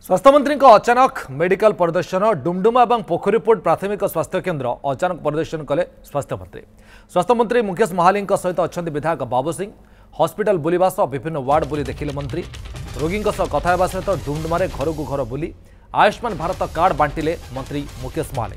स्वास्थ्य मंत्री अचानक मेडिकल परिदर्शन डुमडुमा और पोखरीपुट प्राथमिक स्वास्थ्य केन्द्र अचानक परिदर्शन कले स्वास्थ्य मंत्री मुकेश महाली सहित अच्छा विधायक बाबू सिंह हॉस्पिटल बुलवा सह विभिन्न वार्ड बुली देखिले मंत्री रोगी कथा सहित डुमडुमा घर को घर बुली आयुष्मान भारत कार्ड बांटिले मंत्री मुकेश महाली।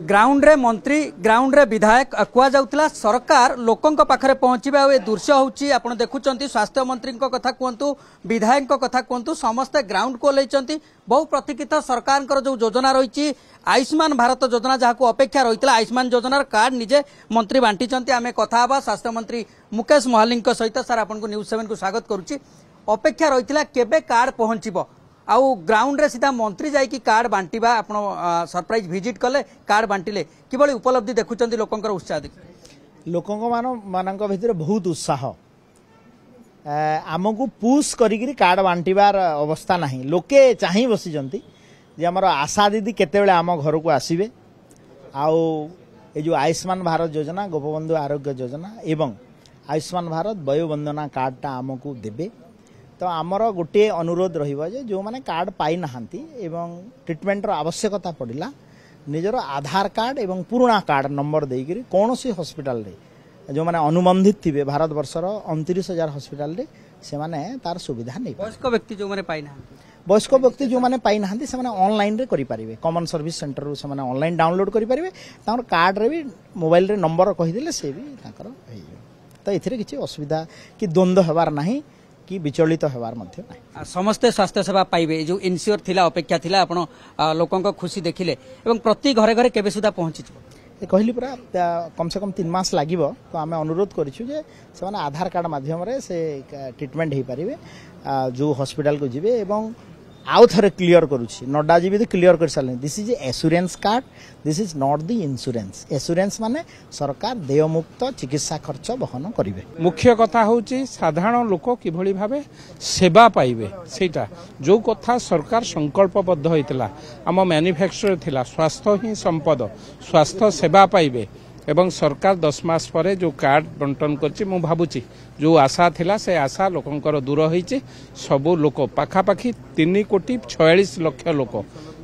ग्राउंड रे मंत्री ग्राउंड रे विधायक कुआ जाउतला सरकार लोकों पाखरे पहुँचवा ए दृश्य होची आपण देखुचंती स्वास्थ्य मंत्री कथा कहतु विधायक कथा कहतु समस्ते ग्राउंड को लेचंती बहु प्रतीक्षित सरकार जो योजना रही आयुष्मान भारत योजना जहाँ अपेक्षा रही आयुष्मान योजनार कार्ड निजे मंत्री बांटी आम कथा स्वास्थ्य मंत्री मुकेश महाली सहित सर आपको न्यूज 7 को स्वागत करुच्ची अपेक्षा रही केबे कार्ड पहुँचब आउ ग्राउंड रे सीधा मंत्री जाइकी कार्ड बांटिबा आपण सरप्राइज विजिट कले कार्ड बांटिले किबळी उपलब्धि देखुचंती लोकंकर उत्साह देखि लोकंक भितर बहुत उत्साह आमको पुश करी कार्ड बांटिबार अवस्था नहीं लोके चाहि बसिजंती जे हमर आशा दीदी केतेबेले आम घर को आसीबे आउ ए जो आयुष्मान भारत योजना गोपबंधु आरोग्य योजना एवं आयुष्मान भारत वयोवंदना कार्डटा आमको देबे तो आमर गोटे अनुरोध रही जो मैंने कार्ड पाई नहांती एवं ट्रिटमेंटर आवश्यकता पड़ा निजर आधार कार्ड एवं पुराना कार्ड नंबर देकर कौन सी हॉस्पिटल रे जो मैंने अनुबंधित थे भारत वर्षर 29,000 हॉस्पिटल रे से माने तार सुविधा नहीं वयस्क व्यक्ति जो मैंने पाई ना वयस्क व्यक्ति जो मैंने पाई नहांती से माने ऑनलाइन रे करि परिबे कॉमन सर्विस सेंटर रो से माने ऑनलाइन डाउनलोड करि परिबे तार कार्ड रे भी मोबाइल रे नंबर कहि देले से भी ताकर तो एथिरे किछि असुविधा कि द्वंद्व हेबार नाही कि विचलित होवार मध्य नहीं समस्ते स्वास्थ्य सेवा पाइबे जो इनश्योर थिला अपेक्षा थिला आपण लोकंक खुशी देखिले एवं प्रति घरे घरे केबे सुधा पहुंची कहली पूरा कम से कम 3 मास लागिबो तो आमे अनुरोध करिछु जे से माने आधार कार्ड माध्यम रे से ट्रीटमेंट हे परिबे जो हॉस्पिटल को जिबे एवं आउ थरे क्लियर करूछि नड्डा जी भी तो क्लियर कर साले this is assurance card this is not the insurance assurance माने सरकार देयमुक्त चिकित्सा खर्च बहन करिवे मुख्य कथा होची साधारण लोक किभली भाबे सेवा पाइबे सेटा जो कथा सरकार संकल्पबद्ध होइतला आम मैन्युफैक्चर थिला स्वास्थ्य ही संपद स्वास्थ्य सेवा पाइबे एवं सरकार 10 मास परे जो कार्ड बंटन करछि मु भाबुछि जो आशा थिला से आशा लोकंकर दूर होइछि सबो लोक पाखापाखि 3 कोटी 46 लाख लोक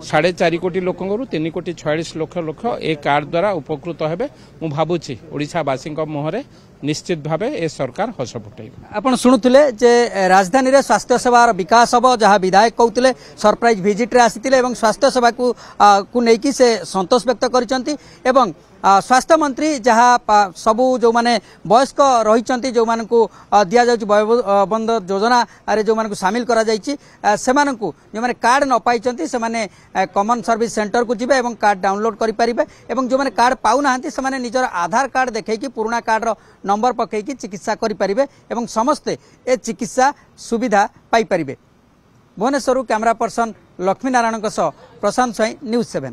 4.5 कोटी लोकंकरु 3 कोटी 46 लाख लोक ए कार्ड द्वारा उपकृत हेबे मु भाबुछि ओडिशावासी मुहरे निश्चित भावे ए सरकार हस फुटाई आपण शुणुले जे राजधानी रे स्वास्थ्य सेवार विकास हम जहाँ विधायक कहते सरप्राइज विजिट रे आसीतिले एवं स्वास्थ्य सेवा को लेकिन से संतोष व्यक्त करिसंती एवं स्वास्थ्य मंत्री जहाँ सबू जो माने वयस्क रही जो मान को दिया जाउछि वयोबंध योजना रे जो मान को शामिल करा जाइछि सेमानकु जो माने कार्ड न पाइचंती से माने कॉमन सर्विस सेंटर को जिबे एवं कार्ड डाउनलोड करि परिबे एवं जो माने कार्ड पाउ नाहंती से माने निजर आधार कार्ड देखैकि पुराना कार्ड रो नंबर पकईकि चिकित्सा करि परिबे एवं समस्ते ए चिकित्सा सुविधा पाई परिबे। भुवनेश्वर कैमरा पर्सन लक्ष्मी नारायण प्रशांत साई न्यूज 7।